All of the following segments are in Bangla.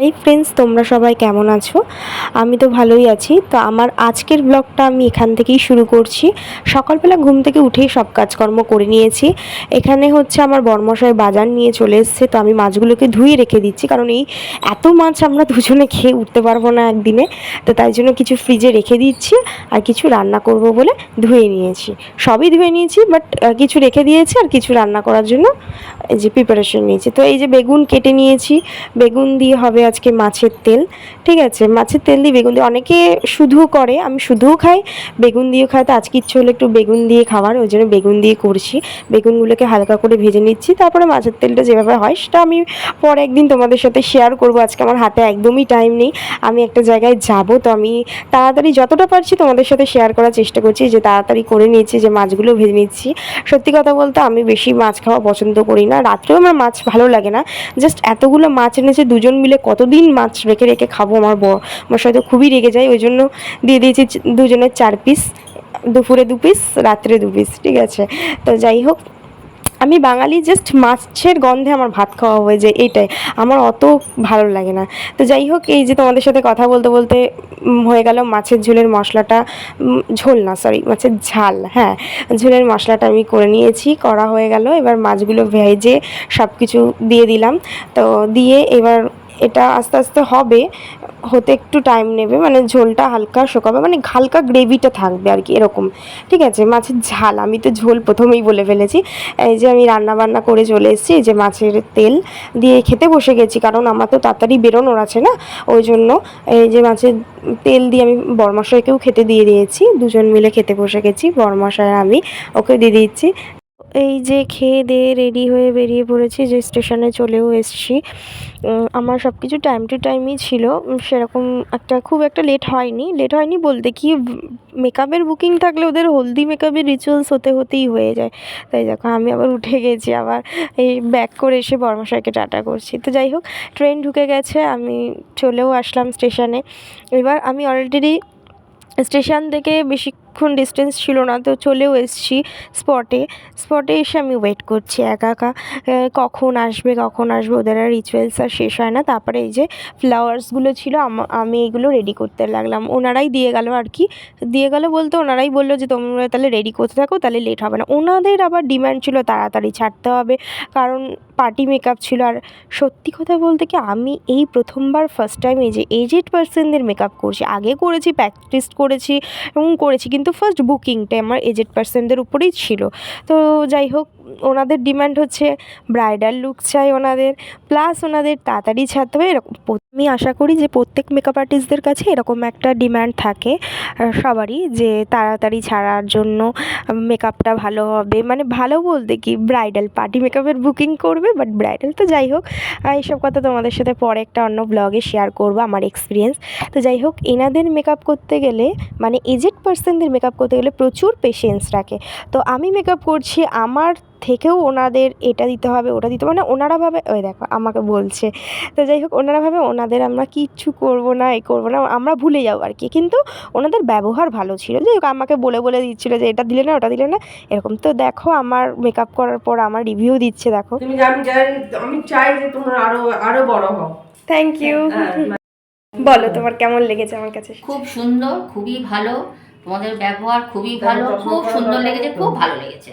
হাই ফ্রেন্ডস, তোমরা সবাই কেমন আছো? আমি তো ভালোই আছি। তো আমার আজকের ব্লগটা আমি এখান থেকেই শুরু করছি। সকালবেলা ঘুম থেকে উঠেই সব কাজকর্ম করে নিয়েছি। এখানে হচ্ছে আমার বরমশাই বাজার নিয়ে চলে এসেছে, তো আমি মাছগুলোকে ধুয়ে রেখে দিচ্ছি, কারণ এই এত মাছ আমরা দুজনে খেয়ে উঠতে পারবো না একদিনে। তো তাই জন্য কিছু ফ্রিজে রেখে দিচ্ছি, আর কিছু রান্না করব বলে ধুয়ে নিয়েছি। সবই ধুয়ে নিয়েছি, বাট কিছু রেখে দিয়েছি আর কিছু রান্না করার জন্য এই যে প্রিপারেশন নিয়েছি। তো এই যে বেগুন কেটে নিয়েছি, বেগুন দিয়ে হবে আজকে মাছের তেল। ঠিক আছে, মাছের তেল দিয়ে বেগুন দিয়ে অনেকে শুধু করে, আমি শুধুও খাই, বেগুন দিয়েও খাই। তো আজকে ইচ্ছে হলো একটু বেগুন দিয়ে খাওয়ার, ওই জন্য বেগুন দিয়ে করছি। বেগুনগুলোকে হালকা করে ভেজে নিচ্ছি, তারপরে মাছের তেলটা যেভাবে হয় সেটা আমি পরে একদিন তোমাদের সাথে শেয়ার করব। আজকে আমার হাতে একদমই টাইম নেই, আমি একটা জায়গায় যাব, তো আমি তাড়াতাড়ি যতটা পারছি তোমাদের সাথে শেয়ার করার চেষ্টা করছি, যে তাড়াতাড়ি করে নিচ্ছি, যে মাছগুলো ভেজে নিচ্ছি। সত্যি কথা বলতে আমি বেশি মাছ খাওয়া পছন্দ করি না, রাত্রেও আমার মাছ ভালো লাগে না। জাস্ট এতগুলো মাছ এনেছে, দুজন মিলে কতদিন মাছ রেখে রেখে খাবো, আমার সাথে খুবই রেগে যায়। ওই জন্য দিয়ে দিয়েছি দুজনের 4 পিস, দুপুরে 2 পিস, রাত্রে 2 পিস। ঠিক আছে, তো যাই হোক, আমি বাঙালি, জাস্ট মাছের গন্ধে আমার ভাত খাওয়া হয়ে যায়, এইটাই আমার অত ভালো লাগে না। তো যাই হোক, এই যে তোমাদের সাথে কথা বলতে বলতে হয়ে গেল মাছের ঝোলের মশলাটা, ঝোল না সরি, মাছের ঝাল, হ্যাঁ, ঝোলের মশলাটা আমি করে নিয়েছি, করা হয়ে গেল। এবার মাছগুলো ভেজে সব কিছু দিয়ে দিলাম। তো দিয়ে এবার এটা আস্তে আস্তে হবে, হতে একটু টাইম নেবে, মানে ঝোলটা হালকা শুকাবে, মানে হালকা গ্রেভিটা থাকবে আর কি, এরকম। ঠিক আছে, মাছের ঝাল, আমি তো ঝোল প্রথমেই বলে ফেলেছি। এই যে আমি রান্না বান্না করে চলে এসেছি, এই যে মাছের তেল দিয়ে খেতে বসে গেছি, কারণ আমার তো তাড়াতাড়ি বেরোনোর আছে না, ওই জন্য। এই যে মাছের তেল দিয়ে আমি বরমশাইকেও খেতে দিয়ে দিয়েছি, দুজন মিলে খেতে বসে গেছি, বরমশাই আমি, ওকে দিয়ে দিচ্ছি। এই যে খেয়ে দিয়ে রেডি হয়ে বেরিয়ে পড়েছি, যে স্টেশনে চলেও এসেছি। আমার সব কিছু টাইম টু টাইমই ছিল, সেরকম খুব একটা লেট হয়নি। লেট হয়নি বলতে কি, মেকআপের বুকিং থাকলে ওদের হলদি মেকআপের রিচুয়ালস হতেই হয়ে যায়। তাই দেখো আমি আবার উঠে গেছি, আবার এই ব্যাক করে এসে বর্মশাইকে টাটা করছি। তো যাই হোক, ট্রেন ঢুকে গেছে, আমি চলেও আসলাম স্টেশনে। এবার আমি অলরেডি স্টেশন থেকে বেশিক্ষণ ডিস্টেন্স ছিল না, তো চলেও এসেছি স্পটে এসে আমি ওয়েট করছি একা একা, কখন আসবে ওদের আর রিচুয়ালস আর শেষ হয় না। তারপরে এই যে ফ্লাওয়ার্সগুলো ছিল, আমি এইগুলো রেডি করতে লাগলাম, ওনারাই দিয়ে গেল আর কি। দিয়ে গেল বলতে ওনারাই বললো যে তোমরা তাহলে রেডি করতে থাকো, তাহলে লেট হবে না। ওনাদের আবার ডিম্যান্ড ছিল তাড়াতাড়ি ছাড়তে হবে, কারণ পার্টি মেকআপ ছিল। আর সত্যি কথা বলতে কি, আমি এই প্রথমবার ফার্স্ট টাইম এই যে এজেড পার্সনদের মেকআপ করছি, আগে করেছি, প্র্যাকটিস করেছি এবং করেছি, কিন্তু ফার্স্ট বুকিংটা আমার এজেড পার্সনদের উপরেই ছিল। তো যাই হোক, ওনাদের ডিমান্ড হচ্ছে ব্রাইডাল লুক চাই ওনাদের, প্লাস ওনাদের তাড়াতাড়ি ছাড়তে হবে, এরকম। আমি আশা করি যে প্রত্যেক মেকআপ আর্টিস্টদের কাছে এরকম একটা ডিমান্ড থাকে সবারই, যে তাড়াতাড়ি ছাড়ার জন্য মেকআপটা ভালো হবে, মানে ভালো বলতে কি, ব্রাইডাল পার্টি মেকআপের বুকিং করবে, বাট ব্রাইডাল তো যাই হোক, এইসব কথা তোমাদের সাথে পরে একটা অন্য ব্লগে শেয়ার করবো আমার এক্সপিরিয়েন্স। তো যাই হোক, এনাদের মেকআপ করতে গেলে, মানে এজেড পার্সনদের মেকআপ করতে গেলে প্রচুর পেশেন্স রাখে। তো আমি মেকআপ করছি, আমার থেকেও ওনাদের এটা দিতে হবে ওটা দিতে হবে, মানে ওনারা ভাবে, ওই দেখো আমাকে বলছে। তো যাই হোক, ওনারা ভাবে ওনাদের আমরা কিচ্ছু করবো না, করবো না, আমরা ভুলে যাবো আর কি। কিন্তু ওনাদের ব্যবহার ভালো ছিল, যাই হোক আমাকে বলে বলে দিচ্ছিলো যে এটা দিলে না ওটা দিলে না, এরকম। তো দেখো, আমার মেকআপ করার পর আমার রিভিউ দিচ্ছে, দেখো। আমি চাই যে তোমরা আরো বড় হও। Thank you. বলো তোমার কেমন লেগেছে আমার কাছে? খুব সুন্দর, খুবই ভালো, তোমাদের ব্যবহার খুবই ভালো, খুব সুন্দর লেগেছে, খুব ভালো লেগেছে।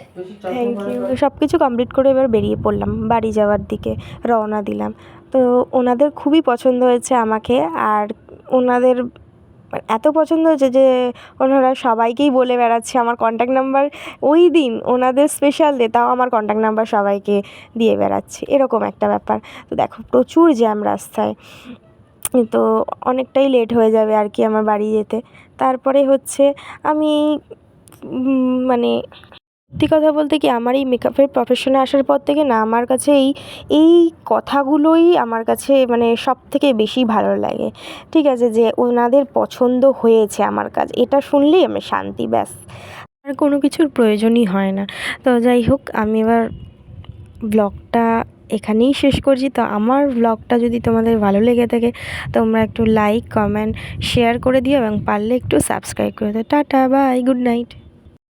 Thank you. সব কিছু কমপ্লিট করে এবার বেরিয়ে পড়লাম, বাড়ি যাওয়ার দিকে রওনা দিলাম। তো ওনাদের খুবই পছন্দ হয়েছে আমাকে, আর ওনাদের এত পছন্দ হয়েছে যে ওনারা সবাইকেই বলে বেড়াচ্ছে আমার কন্ট্যাক্ট নাম্বার, ওই দিন ওনাদের স্পেশাল ডে, তাও আমার কন্ট্যাক্ট নাম্বার সবাইকে দিয়ে বেড়াচ্ছে, এরকম একটা ব্যাপার। তো দেখো, প্রচুর জ্যাম রাস্তায়, তো অনেকটাই লেট হয়ে যাবে আর কি আমার বাড়ি যেতে। তারপরে হচ্ছে আমি মানে সত্যি কথা বলতে কি, আমার এই মেকআপের প্রফেশনে আসার পর থেকে না, আমার কাছে এই কথাগুলোই আমার কাছে মানে সব থেকে বেশি ভালো লাগে। ঠিক আছে, যে ওনাদের পছন্দ হয়েছে আমার কাজ, এটা শুনলেই আমি শান্তি, ব্যাস আর কোনো কিছুর প্রয়োজনই হয় না। তো যাই হোক, আমি এবার ব্লগটা এখানেই শেষ করছি। তো আমার ব্লগটা যদি তোমাদের ভালো লেগে থাকে, তোমরা একটু লাইক, কমেন্ট, শেয়ার করে দিও, এবং পারলে একটু সাবস্ক্রাইব করে দিও। Tata, bye, good night.